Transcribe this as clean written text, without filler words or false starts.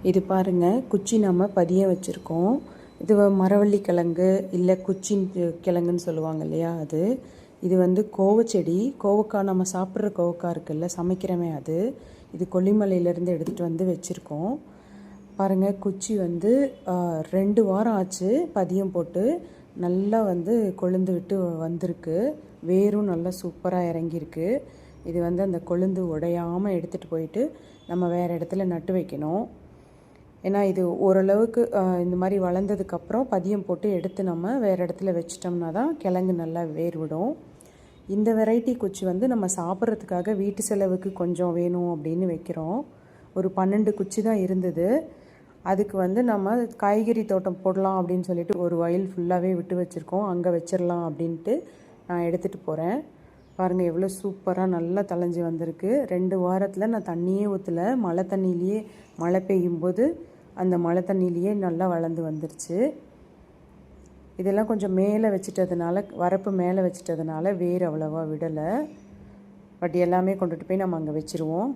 இது பாருங்கள், குச்சி நம்ம பதிய வச்சுருக்கோம். இது மரவள்ளி கிழங்கு இல்லை குச்சி கிழங்குன்னு சொல்லுவாங்க இல்லையா, அது. இது வந்து கோவச்செடி. கோவக்காய் நம்ம சாப்பிட்ற கோவக்காய் இருக்குல்ல, சமைக்கிறமே அது. இது கொல்லிமலையிலேருந்து எடுத்துகிட்டு வந்து வச்சுருக்கோம். பாருங்கள், குச்சி வந்து 2 வாரம் ஆச்சு பதியம் போட்டு. நல்லா வந்து கொழுந்து விட்டு வந்திருக்கு. வேரும் நல்லா சூப்பராக இறங்கியிருக்கு. இது வந்து அந்த கொழுந்து உடையாமல் எடுத்துகிட்டு போயிட்டு நம்ம வேறு இடத்துல நட்டு வைக்கணும். ஏன்னா இது ஓரளவுக்கு இந்த மாதிரி வளர்ந்ததுக்கப்புறம் பதியம் போட்டு எடுத்து நம்ம வேறு இடத்துல வச்சிட்டோம்னா தான் கிழங்கு நல்லா வேர் விடும். இந்த வெரைட்டி குச்சி வந்து நம்ம சாப்பிட்றதுக்காக வீட்டு செலவுக்கு கொஞ்சம் வேணும் அப்படின்னு வைக்கிறோம். ஒரு 12 குச்சி தான் இருந்தது. அதுக்கு வந்து நம்ம காய்கறி தோட்டம் போடலாம் அப்படின்னு சொல்லிட்டு ஒரு வயல் ஃபுல்லாகவே விட்டு வச்சுருக்கோம். அங்கே வச்சிடலாம் அப்படின்ட்டு நான் எடுத்துகிட்டு போகிறேன். பாருங்கள், எவ்வளோ சூப்பராக நல்லா தளைஞ்சி வந்திருக்கு. 2 வாரத்தில் நான் தண்ணியே ஊற்றலை. மழை தண்ணியிலேயே, மழை பெய்யும்போது அந்த மழை தண்ணியிலேயே நல்லா வளர்ந்து வந்துருச்சு. இதெல்லாம் கொஞ்சம் மேலே வச்சிட்டதுனால, வரப்பு மேலே வச்சிட்டதுனால வேர் அவ்வளோவா விடலை. பட் எல்லாமே கொண்டுட்டு போய் நம்ம அங்கே வச்சுருவோம்.